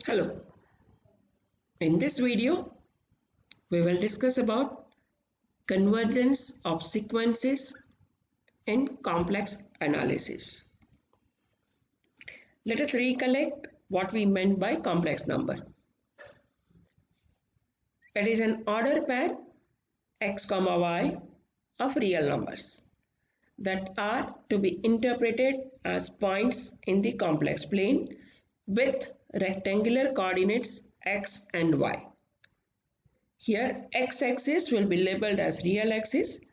Hello. In this video, we will discuss about convergence of sequences in complex analysis. Let us recollect what we meant by complex number. It is an order pair x, y of real numbers that are to be interpreted as points in the complex plane with rectangular coordinates x and y. Here x-axis will be labeled as real axis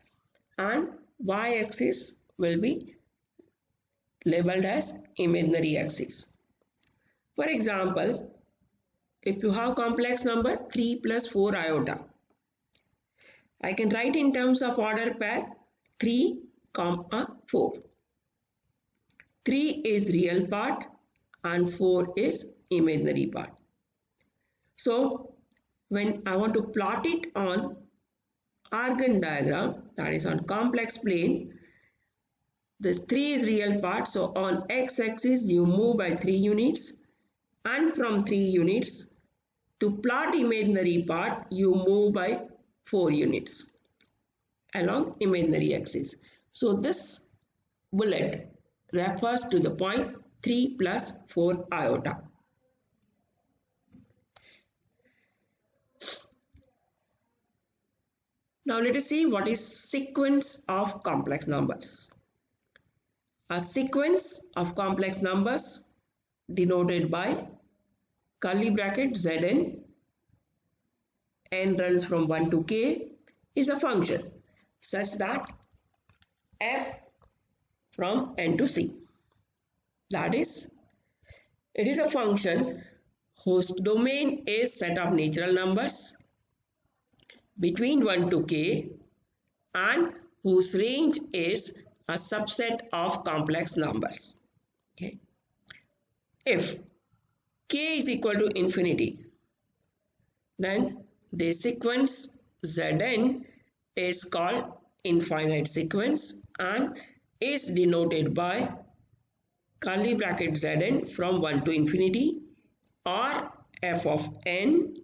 and y-axis will be labeled as imaginary axis. For example, if you have complex number 3 plus 4 iota, I can write in terms of order pair 3, 4. 3 is real part and 4 is imaginary part. So when I want to plot it on Argand diagram, that is on complex plane, this 3 is real part, so on x-axis you move by 3 units, and from 3 units to plot imaginary part you move by 4 units along imaginary axis. So this bullet refers to the point 3 plus 4 iota. Now let us see what is sequence of complex numbers. A sequence of complex numbers denoted by curly bracket Zn, n runs from 1 to k, is a function such that f from n to c. That is, it is a function whose domain is set of natural numbers between 1 to k and whose range is a subset of complex numbers. Okay. If k is equal to infinity, then the sequence Zn is called infinite sequence and is denoted by curly bracket Zn from 1 to infinity, or f of n,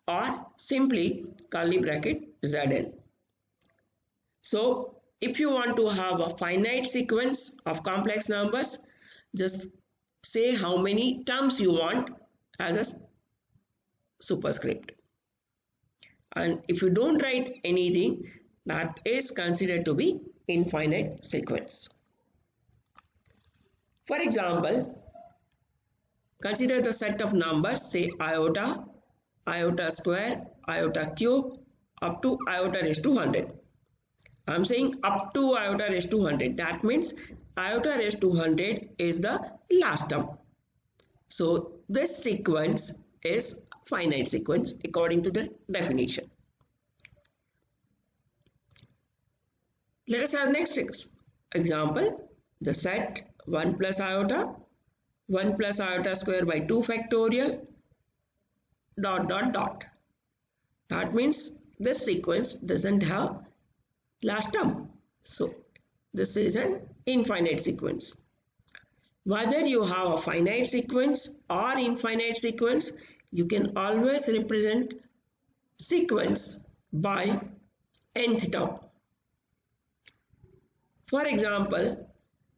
or simply curly bracket Zn. So if you want to have a finite sequence of complex numbers, just say how many terms you want as a superscript. And if you don't write anything, that is considered to be infinite sequence. For example, consider the set of numbers, say iota, iota square, iota cube, up to iota raised to 100. I am saying up to iota raised to 100. That means iota raised to 100 is the last term. So this sequence is finite sequence according to the definition. Let us have next example. The set 1 plus iota, 1 plus iota square by 2 factorial, dot dot dot. That means this sequence doesn't have last term. So this is an infinite sequence. Whether you have a finite sequence or infinite sequence, you can always represent sequence by nth term. For example,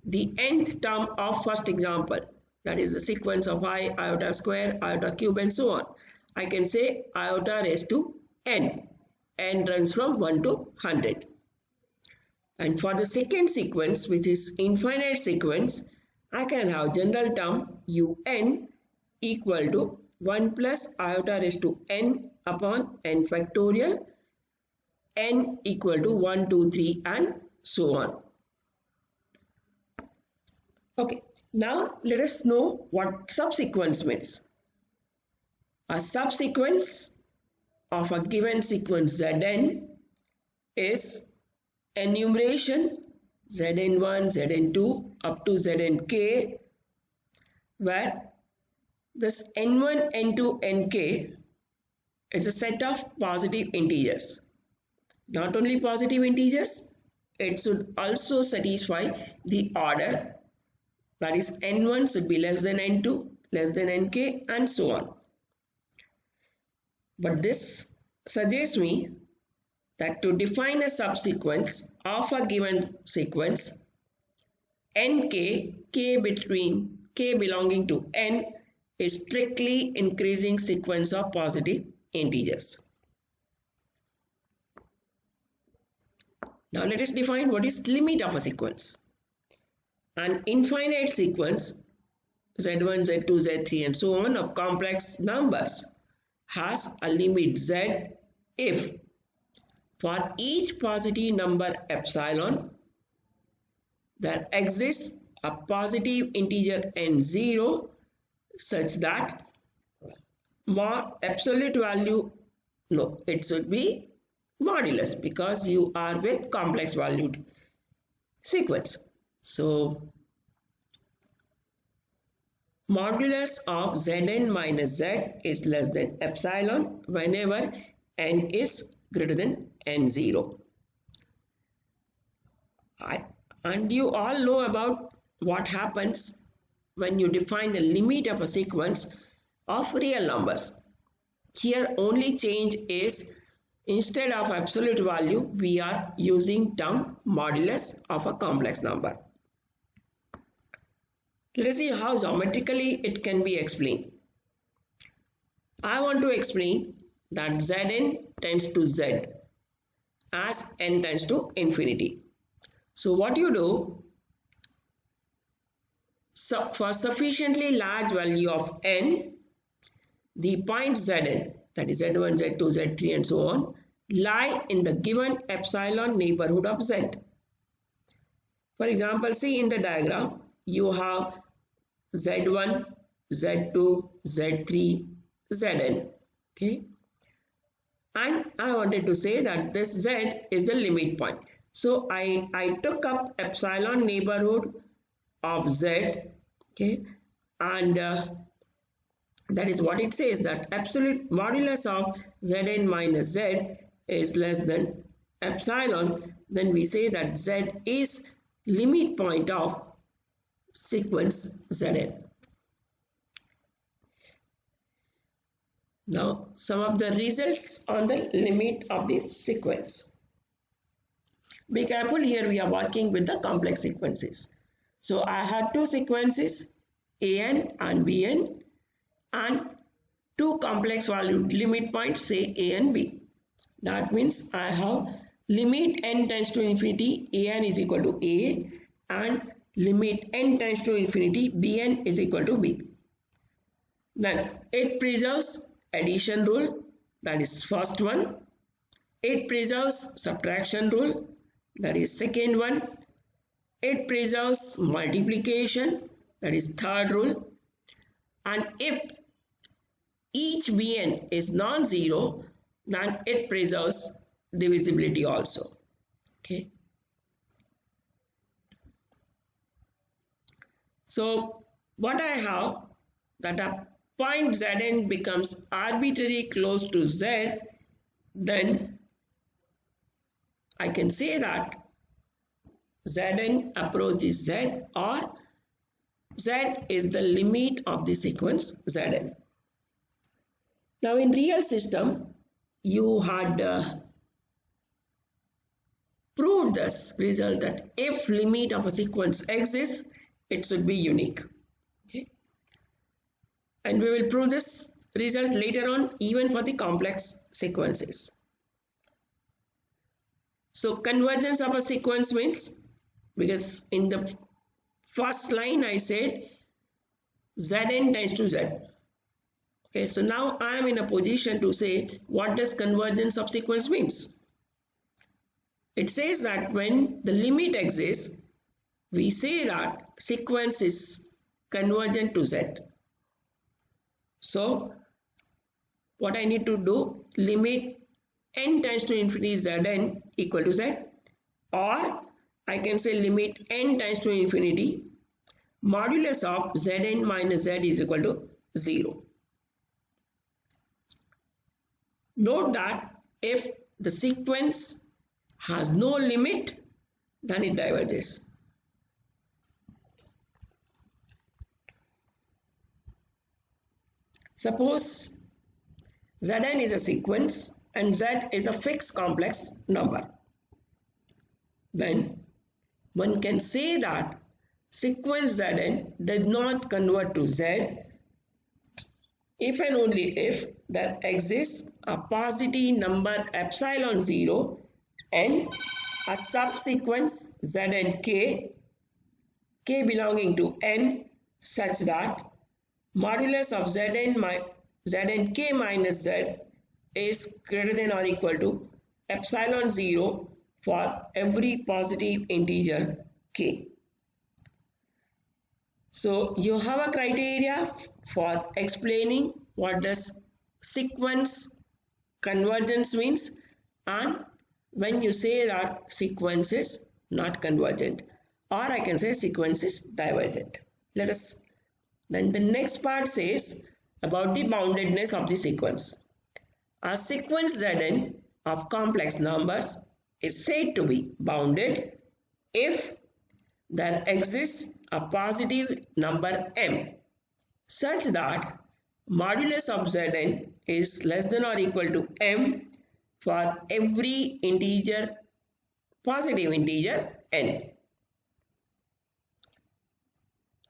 the nth term of first example, that is the sequence of I, iota square, iota cube and so on. I can say iota raised to n. N runs from 1 to 100. And for the second sequence, which is infinite sequence, I can have general term un equal to 1 plus iota raised to n upon n factorial, n equal to 1, 2, 3 and so on. Okay, now let us know what subsequence means. A subsequence of a given sequence Zn is enumeration Zn1, Zn2 up to Znk, where this n1, n2, nk is a set of positive integers. Not only positive integers, it should also satisfy the order, that is n1 should be less than n2, less than nk and so on. But this suggests me that to define a subsequence of a given sequence, nk, k belonging to n, is strictly increasing sequence of positive integers. Now let us define what is limit of a sequence. An infinite sequence z1, z2, z3 and so on of complex numbers has a limit z if for each positive number epsilon there exists a positive integer n0 such that absolute value, no, it should be modulus because you are with complex valued sequence. So modulus of Zn minus Z is less than epsilon whenever n is greater than n0. And you all know about what happens when you define the limit of a sequence of real numbers. Here only change is instead of absolute value we are using term modulus of a complex number. Let's see how geometrically it can be explained. I want to explain that Zn tends to Z as n tends to infinity. So what you do, for sufficiently large value of n, the points Zn, that is Z1, Z2, Z3 and so on, lie in the given epsilon neighborhood of Z. For example, see in the diagram, you have Z1, Z2, Z3, Zn. Okay. And I wanted to say that this Z is the limit point. So I took up epsilon neighborhood of Z. Okay. And that is what it says, that absolute modulus of Zn minus Z is less than epsilon. Then we say that Z is limit point of sequence Zn. Now some of the results on the limit of the sequence. Be careful, here we are working with the complex sequences. So I had two sequences an and bn and two complex valued limit points, say a and b. That means I have limit n tends to infinity an is equal to a and limit n tends to infinity bn is equal to b. Then it preserves addition rule, that is first one. It preserves subtraction rule, that is second one. It preserves multiplication, that is third rule. And if each bn is non-zero, then it preserves divisibility also. Okay. So what I have, that a point Zn becomes arbitrarily close to Z, then I can say that Zn approaches Z, or Z is the limit of the sequence Zn. Now in real system, you had proved this result that if limit of a sequence exists, it should be unique. Okay. And we will prove this result later on even for the complex sequences. So convergence of a sequence means, because in the first line I said Zn tends to Z. Okay, so now I am in a position to say what does convergence of sequence means. It says that when the limit exists, we say that sequence is convergent to Z. So what I need to do, limit n tends to infinity Zn equal to Z, or I can say limit n tends to infinity modulus of Zn minus Z is equal to 0. Note that if the sequence has no limit, then it diverges. Suppose Zn is a sequence and Z is a fixed complex number. Then one can say that sequence Zn does not convert to Z if and only if there exists a positive number epsilon 0 and a subsequence Zn k belonging to n such that modulus of Zn k minus Z is greater than or equal to epsilon 0 for every positive integer k. So you have a criteria for explaining what does sequence convergence means and when you say that sequence is not convergent, or I can say sequence is divergent. Then the next part says about the boundedness of the sequence. A sequence Zn of complex numbers is said to be bounded if there exists a positive number m such that modulus of Zn is less than or equal to m for every positive integer n.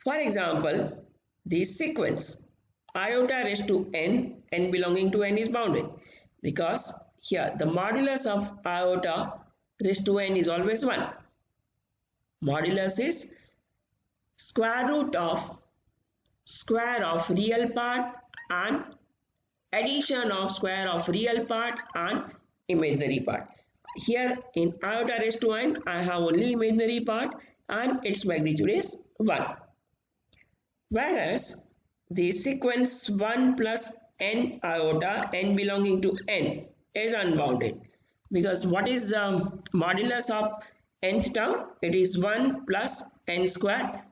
For example, the sequence iota raised to n belonging to n is bounded because here the modulus of iota raised to n is always 1. Modulus is square of real part and addition of square of real part and imaginary part. Here in iota raised to n, I have only imaginary part and its magnitude is 1. Whereas the sequence 1 plus n iota n belonging to n is unbounded because what is modulus of nth term? It is 1 plus n square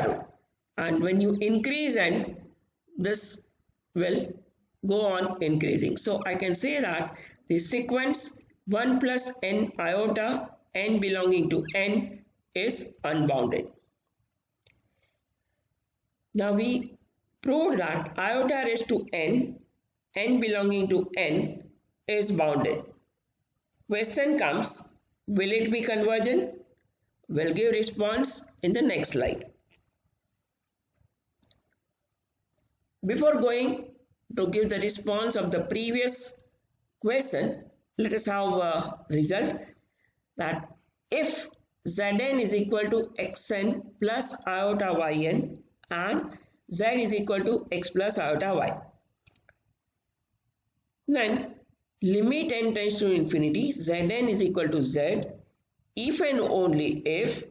root, and when you increase n, this will go on increasing. So I can say that the sequence 1 plus n iota n belonging to n is unbounded. Now we proved that iota raised to n belonging to n is bounded. Question comes, will it be convergent? We'll give response in the next slide. Before going to give the response of the previous question, let us have a result that if Zn is equal to xn plus iota yn and Z is equal to x plus iota y, then limit n tends to infinity Zn is equal to Z if and only if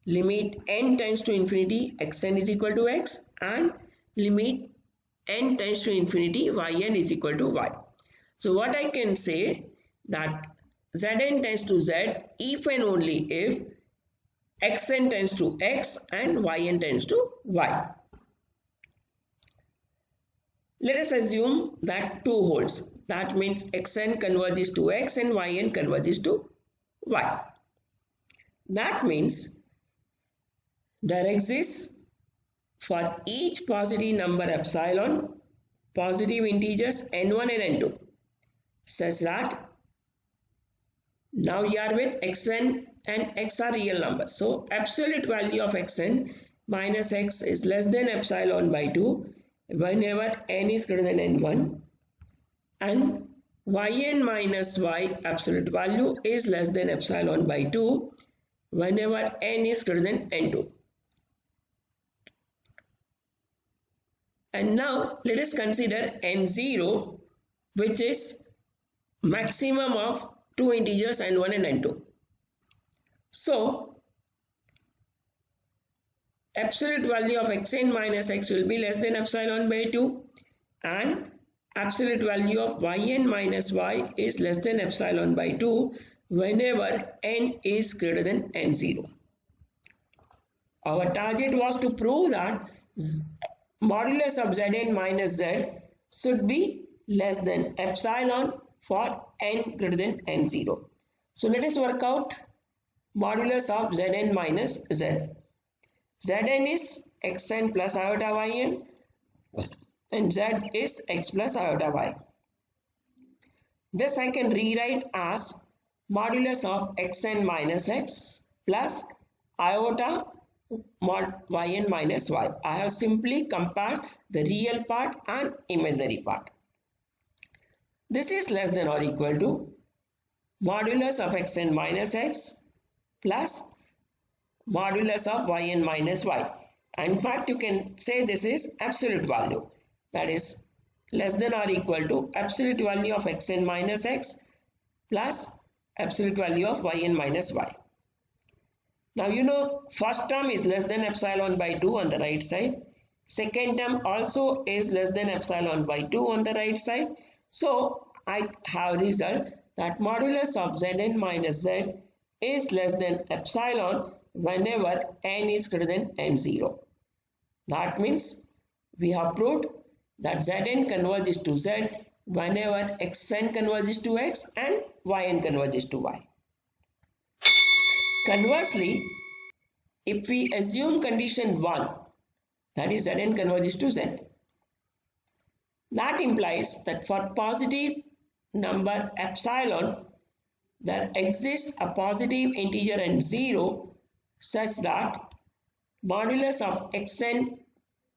limit n tends to infinity xn is equal to x and limit n tends to infinity yn is equal to y. So what I can say that Zn tends to Z if and only if xn tends to x and yn tends to y. Let us assume that 2 holds. That means xn converges to x and yn converges to y. That means there exists for each positive number epsilon positive integers n1 and n2 such that now you are with xn and x are real numbers. So absolute value of xn minus x is less than epsilon by 2 whenever n is greater than n1, and yn minus y absolute value is less than epsilon by 2 whenever n is greater than n2. And now let us consider n0, which is maximum of 2 integers n1 and n2. So absolute value of xn minus x will be less than epsilon by 2 and absolute value of yn minus y is less than epsilon by 2 whenever n is greater than n0. Our target was to prove that modulus of Zn minus z should be less than epsilon for n greater than n0. So let us work out modulus of Zn minus z. Zn is xn plus iota yn and z is x plus iota y. This I can rewrite as modulus of xn minus x plus iota mod yn minus y. I have simply compared the real part and imaginary part. This is less than or equal to modulus of xn minus x plus modulus of yn minus y. In fact, you can say this is absolute value. That is less than or equal to absolute value of xn minus x plus absolute value of yn minus y. Now you know first term is less than epsilon by 2 on the right side. Second term also is less than epsilon by 2 on the right side. So I have result that modulus of Zn minus z is less than epsilon whenever n is greater than n0. That means we have proved that Zn converges to z whenever xn converges to x and yn converges to y. Conversely, if we assume condition 1, that is Zn converges to z, that implies that for positive number epsilon, there exists a positive integer n0 such that modulus of xn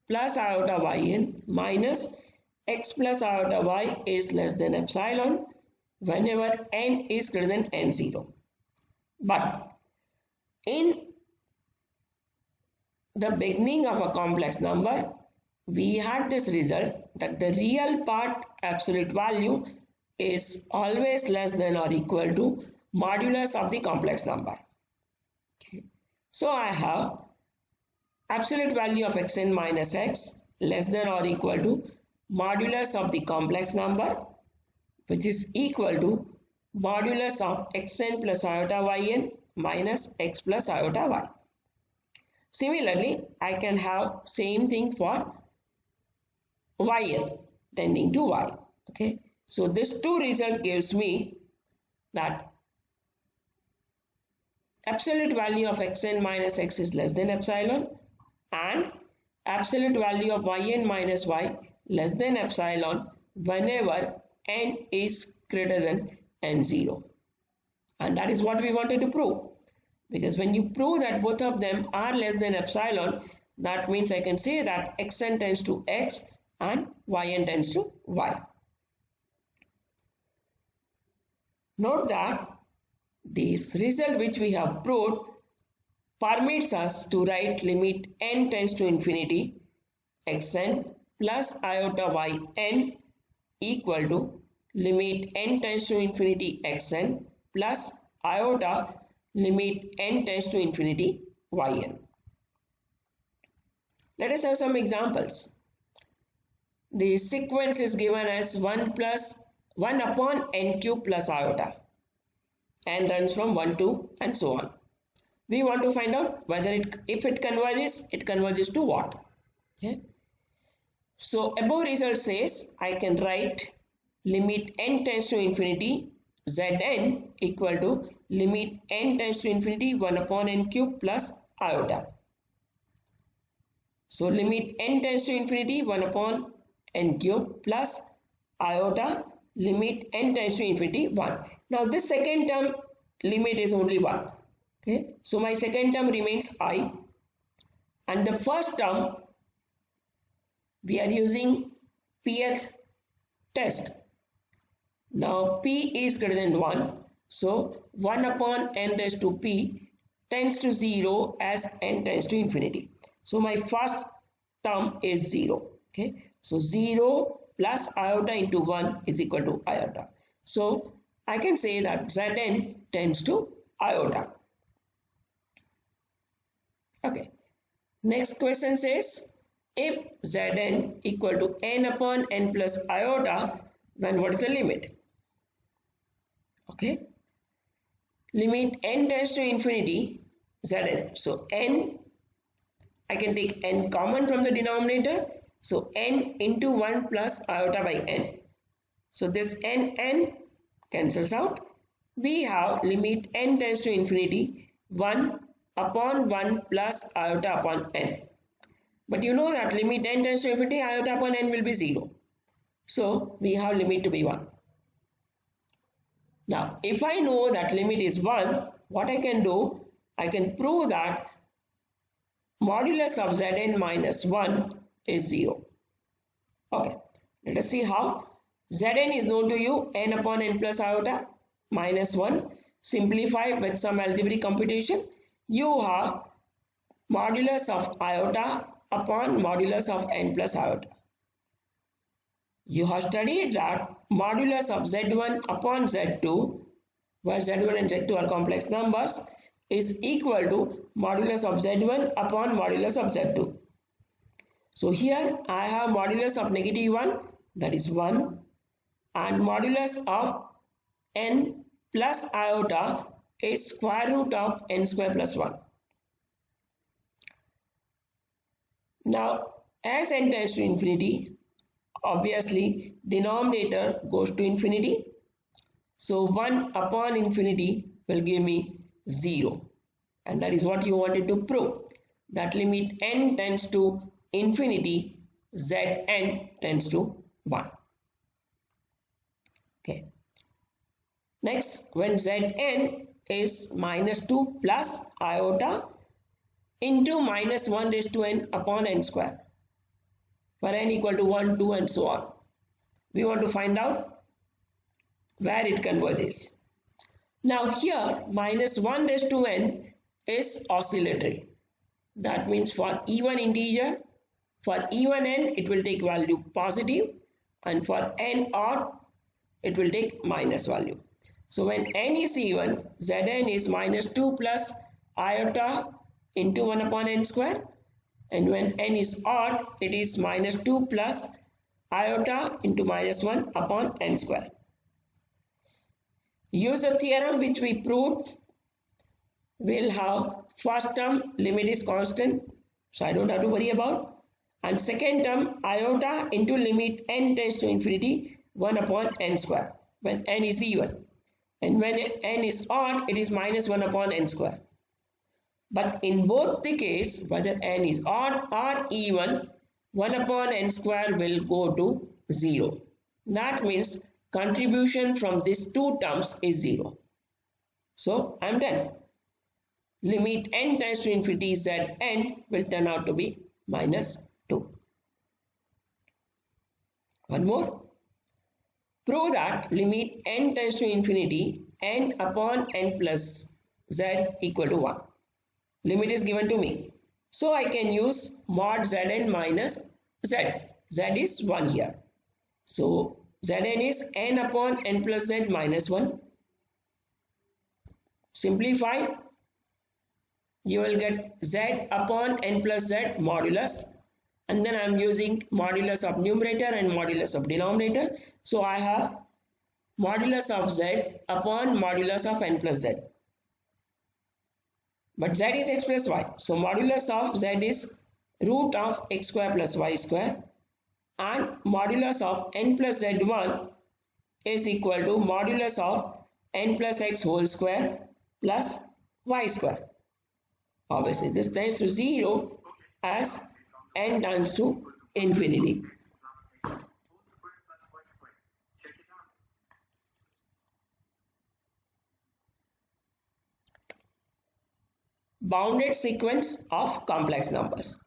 plus iota yn minus x plus iota y is less than epsilon whenever n is greater than n0. But in the beginning of a complex number, we had this result that the real part absolute value is always less than or equal to modulus of the complex number. Okay. So I have absolute value of xn minus x less than or equal to modulus of the complex number, which is equal to modulus of xn plus iota yn minus x plus iota y. Similarly, I can have same thing for yn tending to y. Okay, so this two result gives me that absolute value of xn minus x is less than epsilon and absolute value of yn minus y less than epsilon whenever n is greater than n0. And that is what we wanted to prove. Because when you prove that both of them are less than epsilon, that means I can say that xn tends to x and yn tends to y. Note that this result which we have proved permits us to write limit n tends to infinity xn plus iota yn equal to limit n tends to infinity xn plus iota limit n tends to infinity yn. Let us have some examples. The sequence is given as 1 upon n cube plus iota. N runs from 1 to and so on. We want to find out whether if it converges to what. Okay. So above result says I can write limit n tends to infinity Zn equal to limit n tends to infinity 1 upon n cube plus iota. So limit n tends to infinity 1 upon n cube plus iota limit n tends to infinity 1. Now this second term limit is only 1. Okay, so my second term remains I, and the first term we are using pth test. Now p is greater than 1, so 1 upon n raised to p tends to 0 as n tends to infinity. So my first term is 0. Okay, so 0 plus iota into 1 is equal to iota. So I can say that Zn tends to iota. Okay, next question says if Zn equal to n upon n plus iota, then what is the limit? Okay, limit n tends to infinity Zn. So n, I can take n common from the denominator. So n into 1 plus iota by n. So this n cancels out. We have limit n tends to infinity 1 upon 1 plus iota upon n. But you know that limit n tends to infinity, iota upon n will be 0. So we have limit to be 1. Now, if I know that limit is 1, what I can do, I can prove that modulus of Zn minus 1 is 0. Okay, let us see how. Zn is known to you, n upon n plus iota minus 1. Simplify with some algebraic computation. You have modulus of iota upon modulus of n plus iota. You have studied that modulus of Z1 upon Z2, where Z1 and Z2 are complex numbers, is equal to modulus of Z1 upon modulus of Z2. So here I have modulus of negative 1, that is 1, and modulus of n plus iota is square root of n square plus 1. Now, as n tends to infinity, obviously denominator goes to infinity. So 1 upon infinity will give me 0. And that is what you wanted to prove. That limit n tends to infinity, Zn tends to 1. Okay. Next, when Zn is minus 2 plus iota into minus 1 raised to n upon n square, for n equal to 1, 2 and so on. We want to find out where it converges. Now here minus 1 raised to n is oscillatory. That means for even integer, for even n it will take value positive, and for n odd it will take minus value. So when n is even, Zn is minus 2 plus iota into 1 upon n square, and when n is odd, it is minus 2 plus iota into minus 1 upon n square. Use a theorem which we proved. We'll have first term limit is constant, so I don't have to worry about, and second term iota into limit n tends to infinity 1 upon n square when n is even, and when n is odd it is minus 1 upon n square. But in both the case, whether n is odd or even, 1 upon n square will go to 0. That means contribution from these two terms is 0. So I am done. Limit n tends to infinity Zn will turn out to be minus 2. One more. Prove that limit n tends to infinity n upon n plus z equal to 1. Limit is given to me. So I can use mod Zn minus z. Z is 1 here. So Zn is n upon n plus z minus 1. Simplify. You will get z upon n plus z modulus. And then I am using modulus of numerator and modulus of denominator. So I have modulus of z upon modulus of n plus z. But z is x plus y. So modulus of z is root of x square plus y square. And modulus of n plus z1 is equal to modulus of n plus x whole square plus y square. Obviously, this tends to 0 as n tends to infinity. Bounded sequence of complex numbers.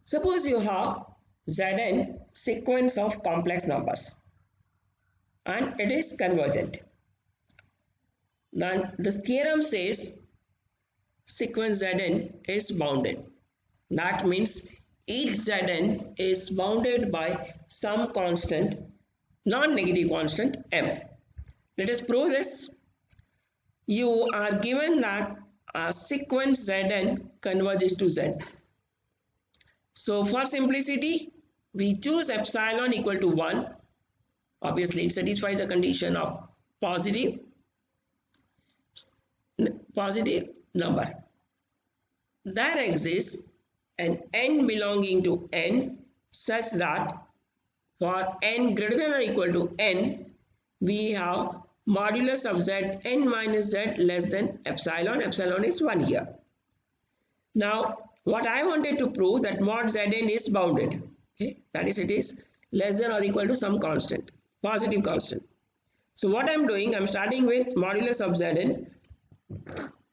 Suppose you have Zn sequence of complex numbers and it is convergent. Then this theorem says sequence Zn is bounded. That means each Zn is bounded by some constant, non-negative constant m. Let us prove this. You are given that a sequence Zn converges to Z. So for simplicity, we choose epsilon equal to 1. Obviously, it satisfies the condition of positive number. There exists an n belonging to n such that for n greater than or equal to n, we have modulus of z n minus z less than epsilon. Epsilon is 1 here. Now, what I wanted to prove that mod Zn is bounded. Okay? That is, it is less than or equal to some constant, positive constant. So what I'm doing, I'm starting with modulus of Zn.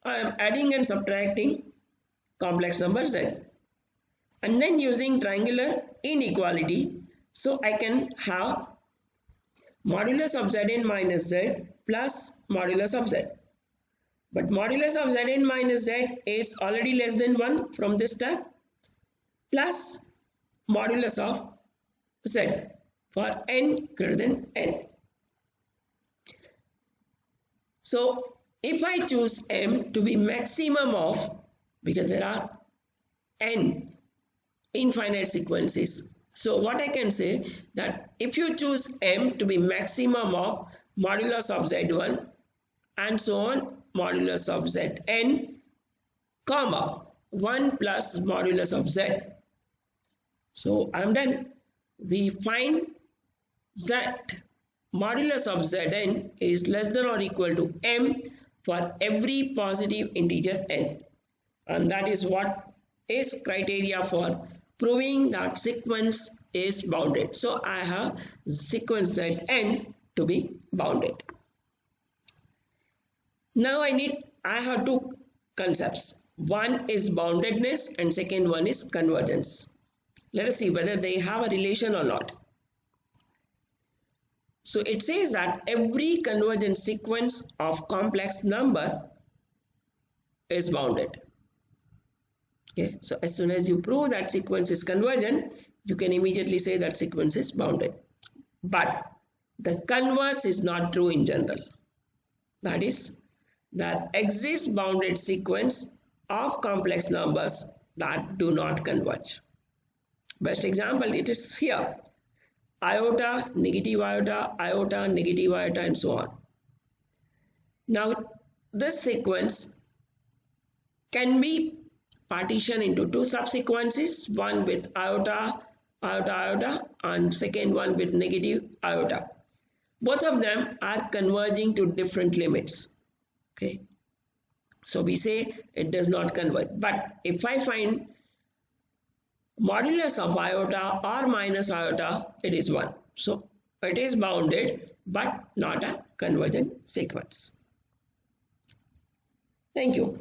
I am adding and subtracting complex number Z, and then using triangular inequality, so I can have modulus of Zn minus Z plus modulus of Z. But modulus of Zn minus Z is already less than 1 from this step, plus modulus of Z for n greater than n. So if I choose M to be maximum of, because there are n infinite sequences, so what I can say that if you choose M to be maximum of modulus of Z1 and so on modulus of Zn, comma 1 plus modulus of Z. So I'm done. We find that modulus of Zn is less than or equal to M for every positive integer n, and that is what is criteria for proving that sequence is bounded. So I have sequence Zn to be bounded. Now I have two concepts. One is boundedness and second one is convergence. Let us see whether they have a relation or not. So it says that every convergent sequence of complex number is bounded. Okay, so as soon as you prove that sequence is convergent, you can immediately say that sequence is bounded. But the converse is not true in general. That is, there exists bounded sequence of complex numbers that do not converge. Best example, it is here. Iota, negative iota, iota, negative iota, and so on. Now, this sequence can be partitioned into two subsequences, one with iota, iota, iota, and second one with negative iota. Both of them are converging to different limits. Okay, so we say it does not converge. But if I find modulus of iota or minus iota, it is 1. So it is bounded but not a convergent sequence. Thank you.